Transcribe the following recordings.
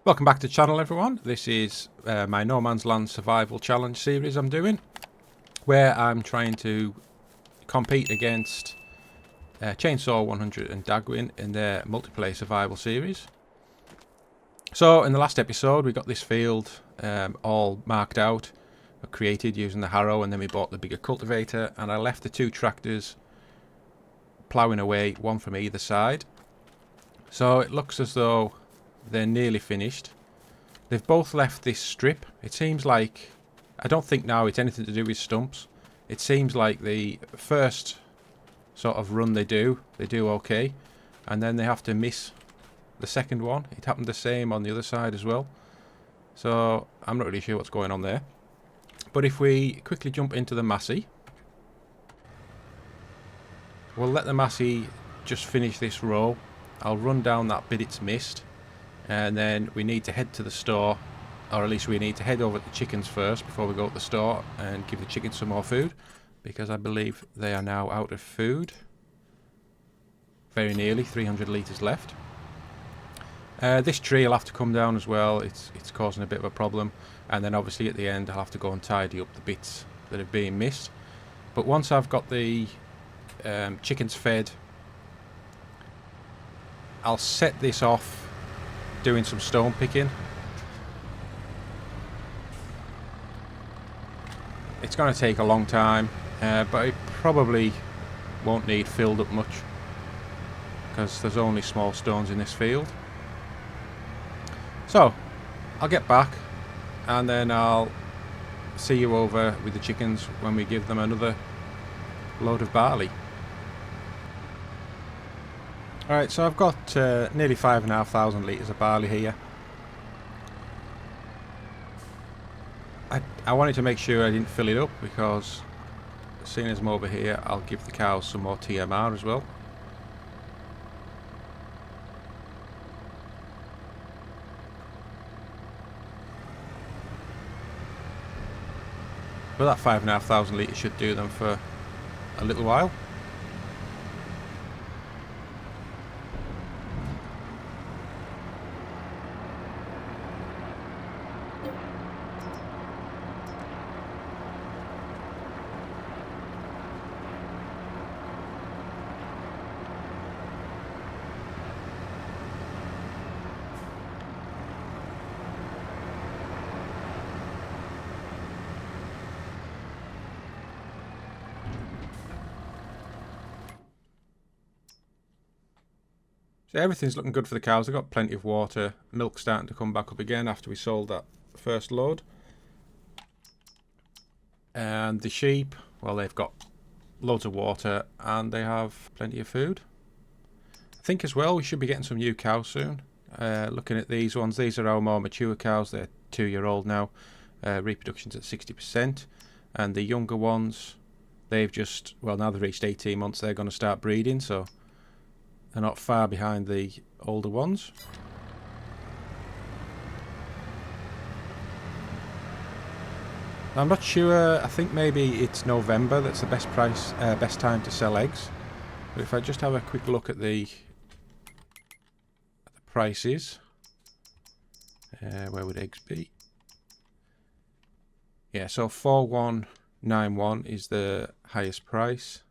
Welcome back to the channel, everyone. This is my No Man's Land survival challenge series I'm doing, where I'm trying to compete against Chainsaw 100 and Dagwin in their multiplayer survival series. So in the last episode we got this field all marked out, created using the harrow, and then we bought the bigger cultivator, and I left the two tractors ploughing away, one from either side. So it looks as though they're nearly finished. They've both left this strip. It seems like, I don't think now it's anything to do with stumps. It seems like the first sort of run they do okay, and then they have to miss the second one. It happened the same on the other side as well. So I'm not really sure what's going on there. But if we quickly jump into the Massey, we'll let the Massey just finish this row. I'll run down that bit it's missed, and then we need to head to the store, or at least we need to head over to the chickens first before we go to the store and give the chickens some more food, because I believe they are now out of food. Very nearly 300 litres left. This tree will have to come down as well. It's causing a bit of a problem, and then obviously at the end I'll have to go and tidy up the bits that are being missed. But once I've got the chickens fed, I'll set this off doing some stone picking. It's going to take a long time, but it probably won't need filled up much, because there's only small stones in this field. So I'll get back, and then I'll see you over with the chickens when we give them another load of barley. Alright, so I've got nearly 5,500 litres of barley here. I wanted to make sure I didn't fill it up, because seeing as I'm over here, I'll give the cows some more TMR as well. But that 5,500 litres should do them for a little while. So everything's looking good for the cows. They've got plenty of water. Milk's starting to come back up again after we sold that first load. And the sheep, well, they've got loads of water and they have plenty of food. I think as well we should be getting some new cows soon. Looking at these ones, these are our more mature cows. They're 2-year-old now. Reproduction's at 60%. And the younger ones, they've just, well, now they've reached 18 months, they're going to start breeding, so they're not far behind the older ones. I'm not sure. I think maybe it's November that's the best time to sell eggs. But if I just have a quick look at the prices, where would eggs be? Yeah, so 4191 is the highest price.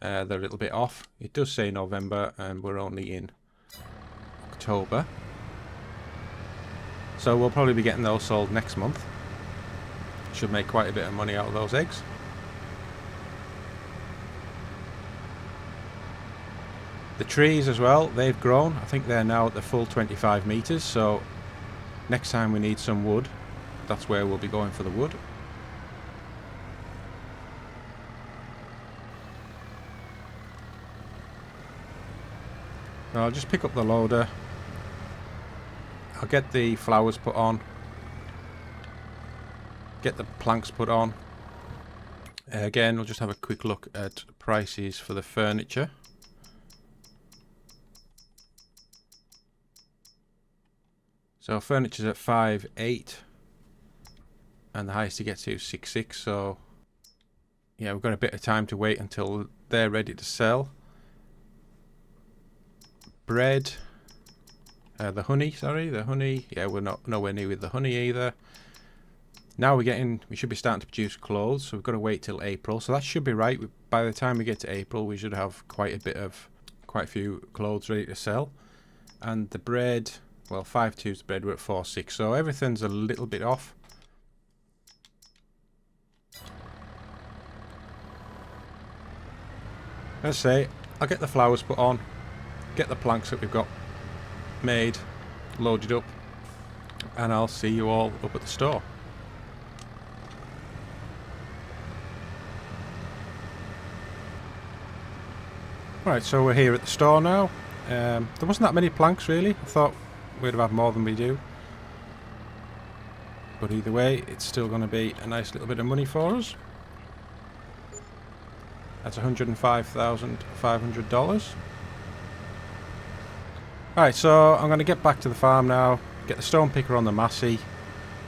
They're a little bit off. It does say November and we're only in October, so we'll probably be getting those sold next month. Should make quite a bit of money out of those eggs. The trees as well, they've grown. I think they're now at the full 25 meters, so next time we need some wood, that's where we'll be going for the wood. I'll just pick up the loader. I'll get the flowers put on, get the planks put on. Again, we'll just have a quick look at prices for the furniture. So furniture's at 5.8 and the highest you get to is 6.6, so yeah, we've got a bit of time to wait until they're ready to sell. Bread, The honey, sorry, the honey. Yeah, we're not nowhere near with the honey either. Now we should be starting to produce clothes, so we've got to wait till April. So that should be right. By the time we get to April, we should have quite a few clothes ready to sell. And the bread, well, 5.2's the bread, we're at 4.6, so everything's a little bit off. Let's say I'll get the flowers put on, get the planks that we've got made, loaded up, and I'll see you all up at the store. Right, so we're here at the store now. There wasn't that many planks really. I thought we'd have had more than we do. But either way, it's still going to be a nice little bit of money for us. That's $105,500. Right, so I'm going to get back to the farm now, get the stone picker on the Massey.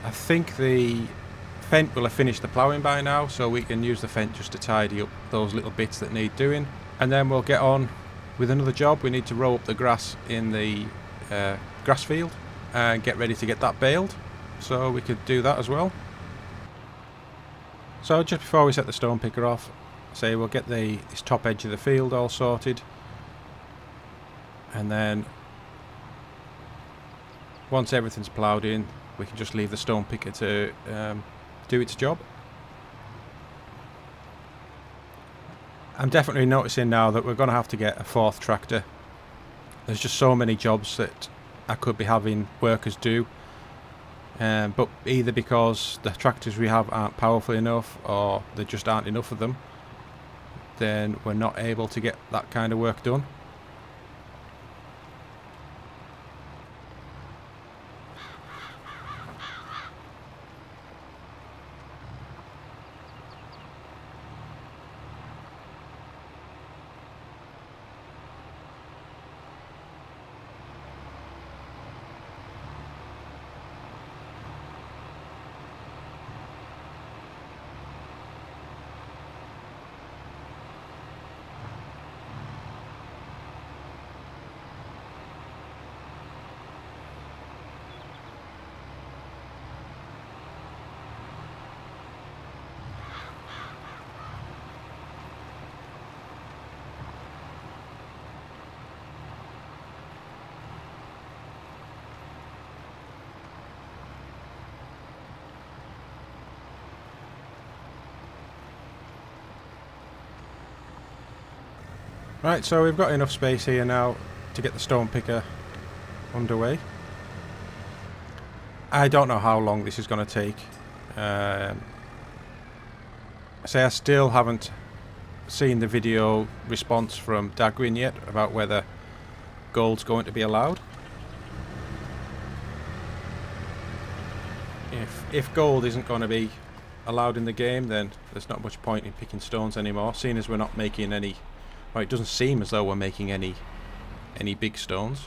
I think the Fent will have finished the ploughing by now, so we can use the Fent just to tidy up those little bits that need doing. And then we'll get on with another job. We need to row up the grass in the grass field and get ready to get that baled, so we could do that as well. So just before we set the stone picker off, say we'll get this top edge of the field all sorted, and then once everything's ploughed in, we can just leave the stone picker to do its job. I'm definitely noticing now that we're going to have to get a fourth tractor. There's just so many jobs that I could be having workers do, but either because the tractors we have aren't powerful enough or there just aren't enough of them, then we're not able to get that kind of work done. Right, so we've got enough space here now to get the stone picker underway. I don't know how long this is going to take. I still haven't seen the video response from Dagwin yet about whether gold's going to be allowed. If gold isn't going to be allowed in the game, then there's not much point in picking stones anymore, seeing as we're not making any. Well, it doesn't seem as though we're making any big stones.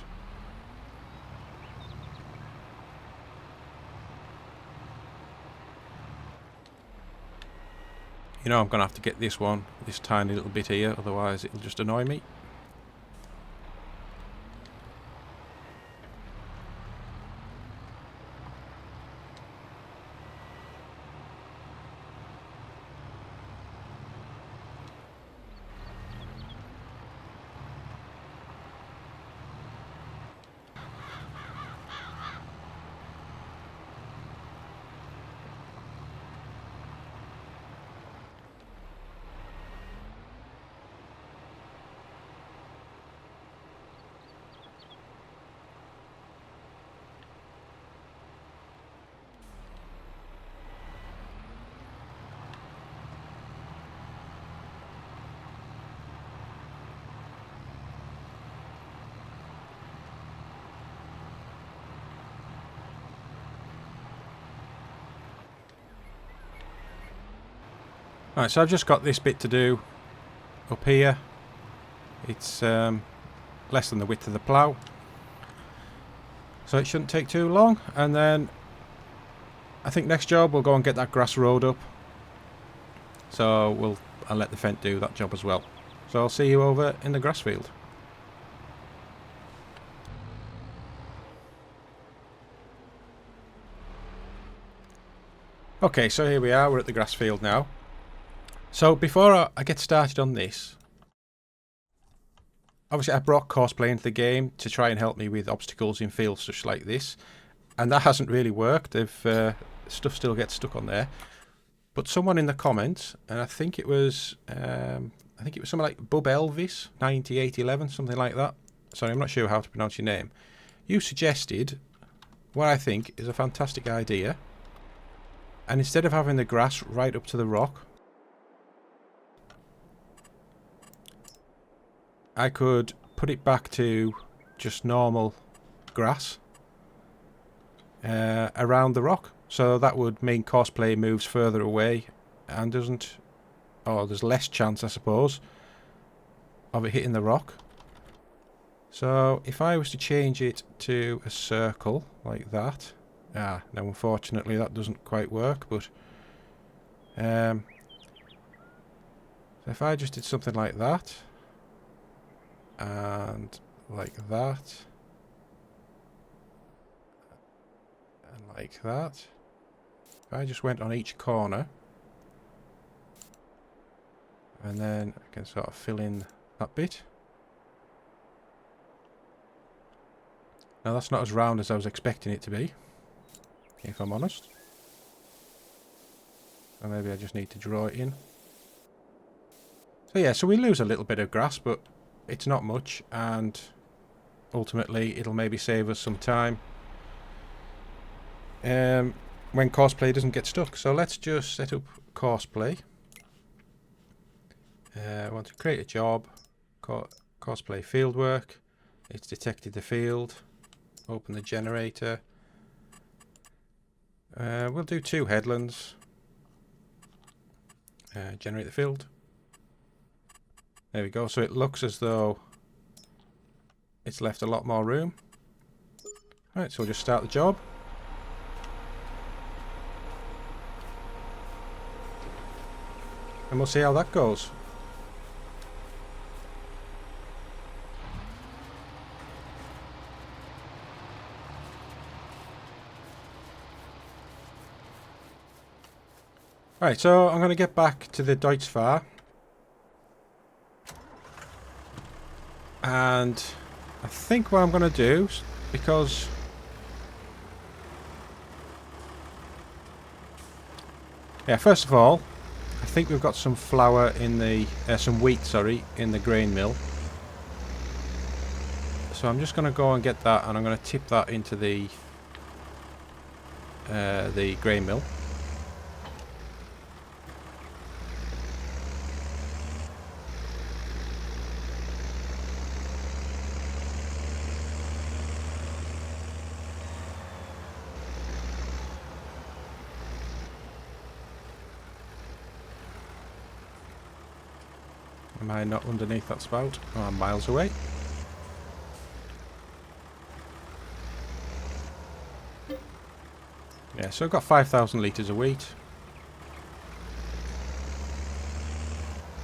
You know, I'm going to have to get this tiny little bit here, otherwise it'll just annoy me. Right, so I've just got this bit to do up here. It's less than the width of the plough, so it shouldn't take too long. And then I think next job we'll go and get that grass road up. So I'll let the Fent do that job as well. So I'll see you over in the grass field. Okay, so here we are, we're at the grass field now. So before I get started on this, obviously I brought cosplay into the game to try and help me with obstacles in fields such like this, and that hasn't really worked. Stuff still gets stuck on there. But someone in the comments, and I think it was something like Bub Elvis 9811, something like that. Sorry, I'm not sure how to pronounce your name. You suggested what I think is a fantastic idea. And instead of having the grass right up to the rock, I could put it back to just normal grass around the rock. So that would mean cosplay moves further away and doesn't... Oh, there's less chance, I suppose, of it hitting the rock. So if I was to change it to a circle like that... now unfortunately that doesn't quite work, but... so if I just did something like that... and like that... and like that... If I just went on each corner... and then I can sort of fill in that bit. Now that's not as round as I was expecting it to be, if I'm honest. So maybe I just need to draw it in. So yeah, so we lose a little bit of grass, but it's not much, and ultimately it'll maybe save us some time when cosplay doesn't get stuck. So let's just set up cosplay. I want to create a job, cosplay fieldwork. It's detected the field. Open the generator. We'll do 2 headlands. Generate the field. There we go. So it looks as though it's left a lot more room. Right, so we'll just start the job. And we'll see how that goes. Right, so I'm going to get back to the Deutschfahr. And I think what I'm going to do, because... yeah, first of all, I think we've got some flour in the... some wheat, sorry, in the grain mill. So I'm just going to go and get that, and I'm going to tip that into the grain mill. Am I not underneath that spout? Oh, I'm miles away. Yeah, so I've got 5,000 litres of wheat.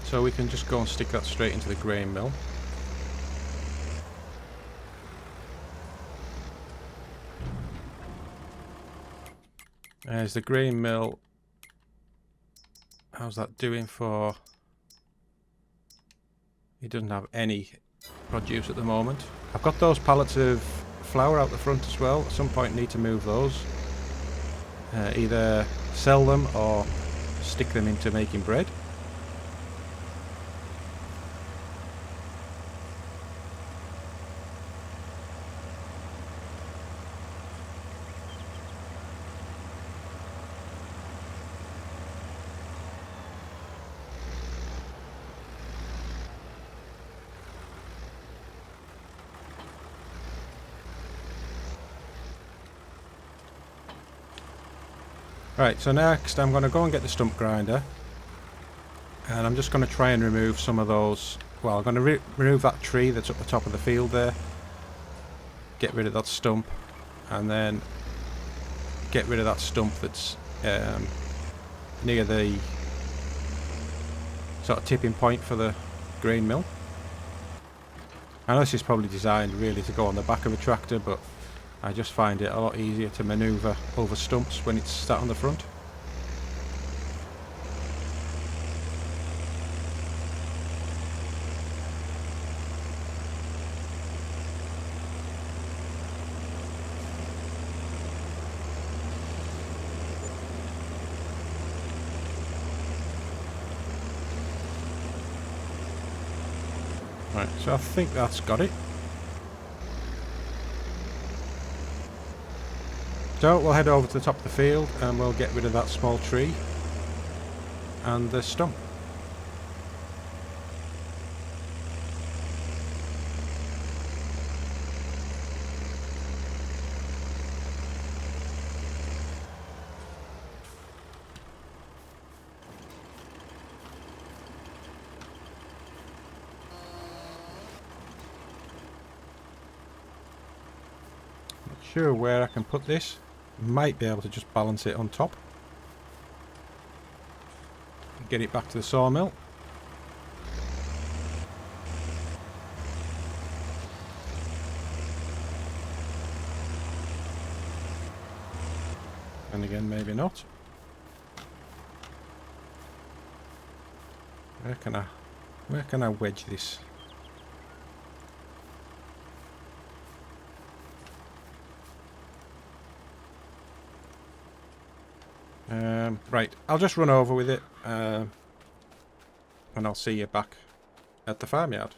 So we can just go and stick that straight into the grain mill. There's the grain mill. How's that doing for... It doesn't have any produce at the moment. I've got those pallets of flour out the front as well. At some point need to move those. Either sell them or stick them into making bread. Right, so next I'm going to go and get the stump grinder, and I'm just going to try and remove some of those. Well, I'm going to remove that tree that's at the top of the field there, get rid of that stump, and then get rid of that stump that's near the sort of tipping point for the grain mill. I know this is probably designed really to go on the back of a tractor, but I just find it a lot easier to manoeuvre over stumps when it's sat on the front. Right, so I think that's got it. So we'll head over to the top of the field and we'll get rid of that small tree and the stump. Not sure where I can put this. Might be able to just balance it on top. Get it back to the sawmill. And again, maybe not. Where can I wedge this? Right, I'll just run over with it, and I'll see you back at the farmyard.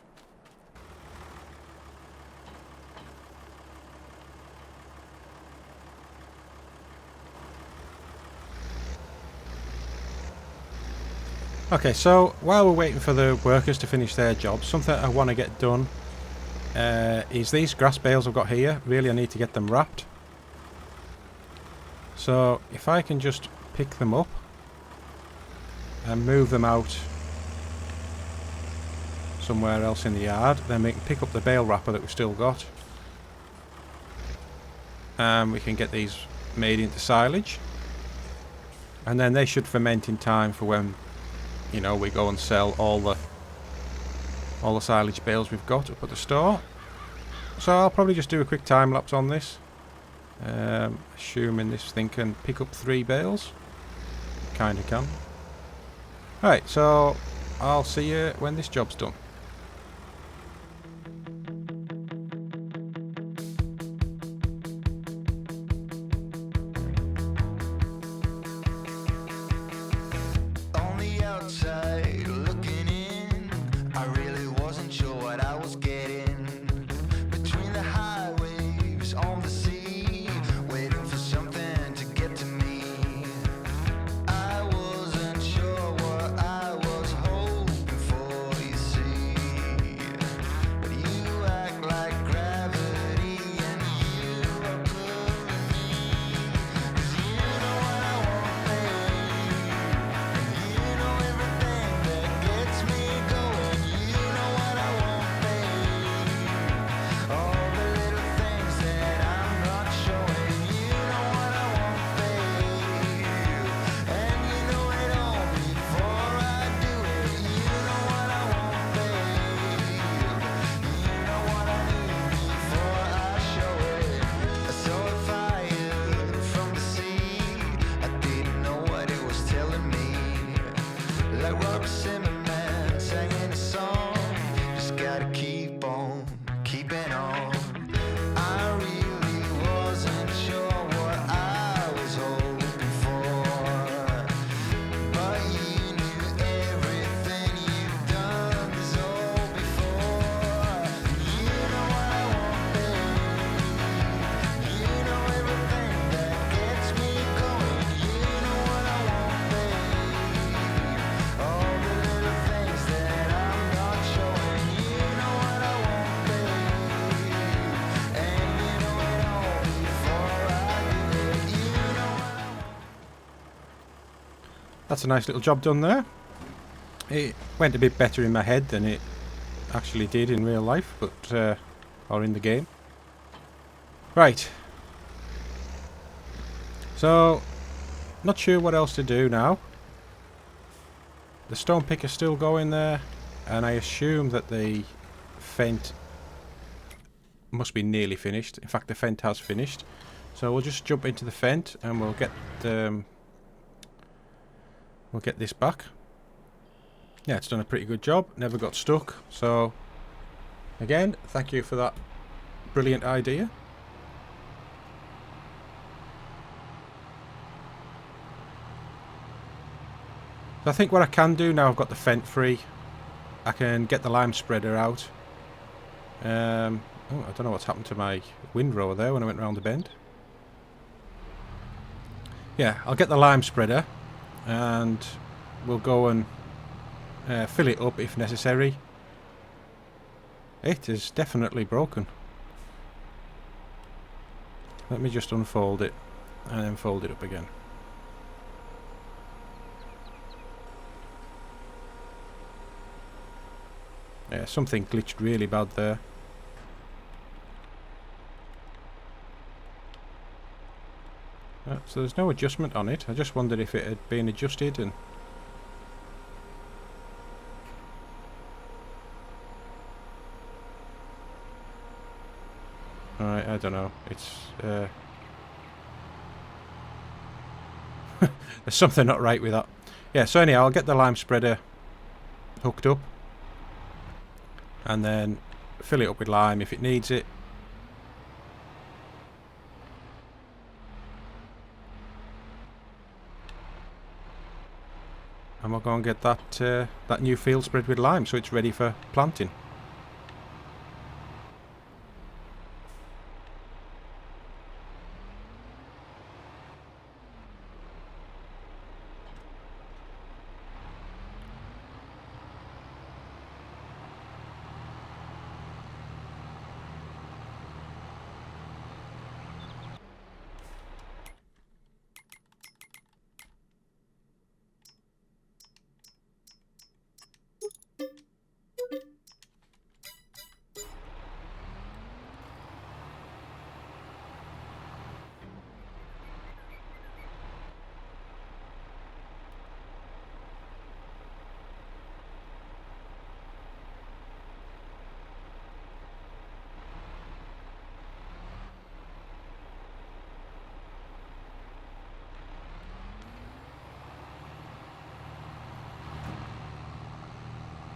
Okay, so while we're waiting for the workers to finish their job, something I want to get done is these grass bales I've got here. Really, I need to get them wrapped. So if I can just pick them up and move them out somewhere else in the yard, then we can pick up the bale wrapper that we've still got, and we can get these made into silage, and then they should ferment in time for when, you know, we go and sell all the silage bales we've got up at the store. So I'll probably just do a quick time lapse on this, assuming this thing can pick up 3 bales. Kinda can. Right, so I'll see you when this job's done. On the outside looking in, I really wasn't sure what I was getting. Between the highwaves on the sea, waiting for something to get to me. I wasn't sure what I was hoping for, you see. But you act like gravity and you are pulling me. 'Cause you know what I want, babe. You know everything that gets me going. You know what I want, babe. All the little things that I'm not showing. You know what I want, babe. And you know it all before I do it. You know what I want, babe. You know what I need before I show it. I saw a fire from the sea. I didn't know what it was telling me. Like Robert Zimmerman singing a song. Just gotta keep on keeping on. I really wasn't sure what I was hoping for, but you knew everything you've done this all before. You know what I want, babe. You know everything that gets me going. You know what I want, babe. All the little things that I'm not showing. You know what I want, babe. And you know it all before I do it. You know what I want. That's a nice little job done there. It went a bit better in my head than it actually did in real life, but or in the game. Right. So, not sure what else to do now. The stone picker's still going there, and I assume that the fent must be nearly finished. In fact, the fent has finished. So we'll just jump into the fent and we'll get this back. Yeah, it's done a pretty good job. Never got stuck. So again, thank you for that brilliant idea. So I think what I can do now I've got the fent free, I can get the lime spreader out Oh, I don't know what's happened to my windrow there when I went round the bend. Yeah, I'll get the lime spreader and we'll go and fill it up if necessary. It is definitely broken. Let me just unfold it and then fold it up again. Yeah, something glitched really bad there. So there's no adjustment on it. I just wondered if it had been adjusted and... I don't know. It's... there's something not right with that. Yeah, so anyhow, I'll get the lime spreader hooked up. And then fill it up with lime if it needs it. And we'll go and get that that new field spread with lime so it's ready for planting.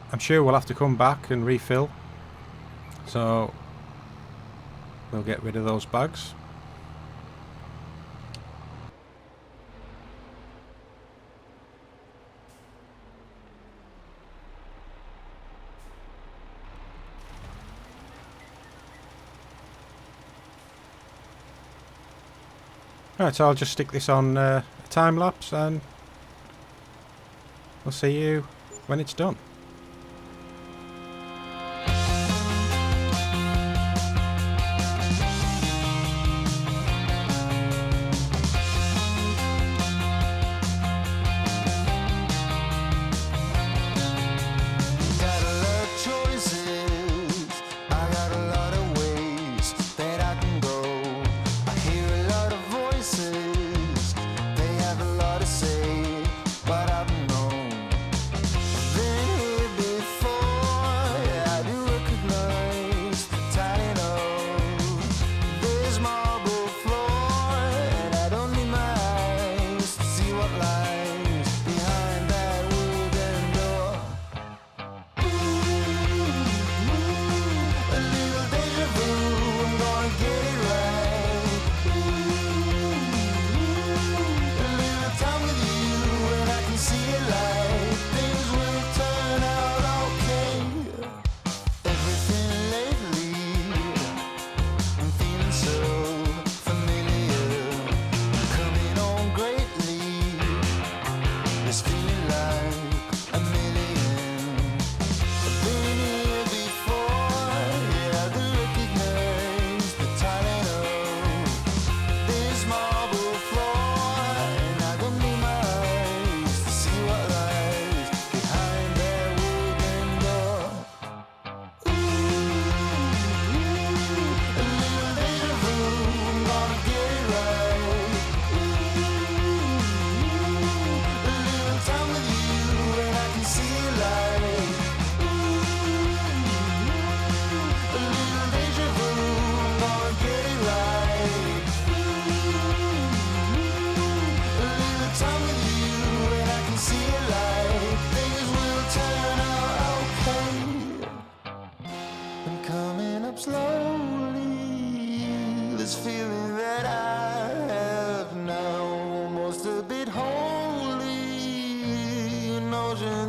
I'm sure we'll have to come back and refill, so we'll get rid of those bags. Right, so I'll just stick this on a time lapse and we'll see you when it's done.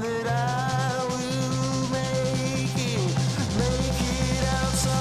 That I will make it outside.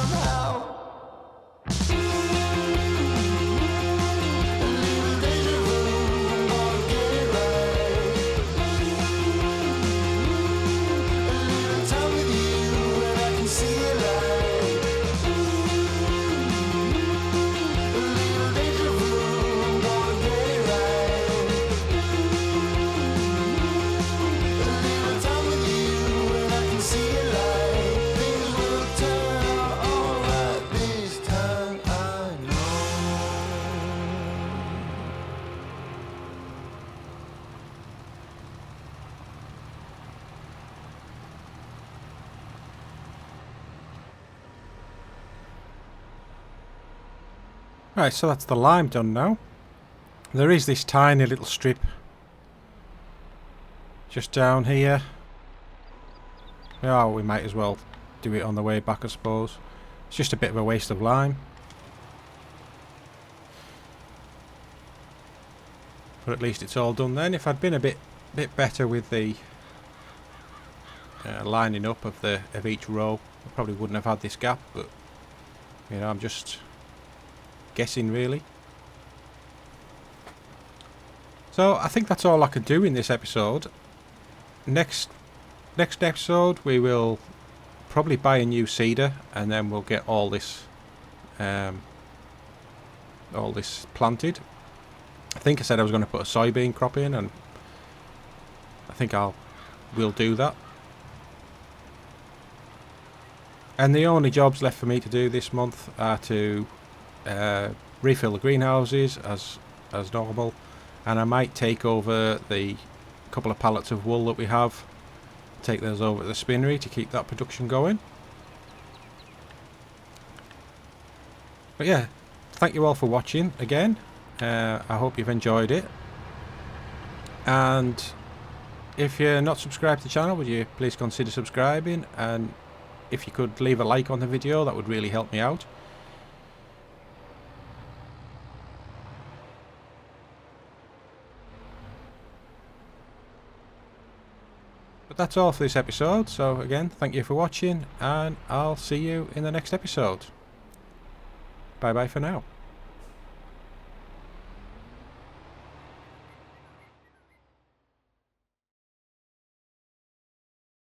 Right, so that's the lime done now. There is this tiny little strip just down here. Oh, we might as well do it on the way back, I suppose. It's just a bit of a waste of lime. But at least it's all done then. If I'd been a bit better with the lining up of each row, I probably wouldn't have had this gap, but you know, I'm just guessing really. So I think that's all I could do in this episode. Next episode we will probably buy a new seeder, and then we'll get all this planted. I think I said I was going to put a soybean crop in, and I think we'll do that. And the only jobs left for me to do this month are to refill the greenhouses as normal, and I might take over the couple of pallets of wool that we have, take those over to the spinnery to keep that production going. But yeah, thank you all for watching again. I hope you've enjoyed it, and if you're not subscribed to the channel, would you please consider subscribing, and if you could leave a like on the video, that would really help me out. But that's all for this episode, so again, thank you for watching, and I'll see you in the next episode. Bye bye for now.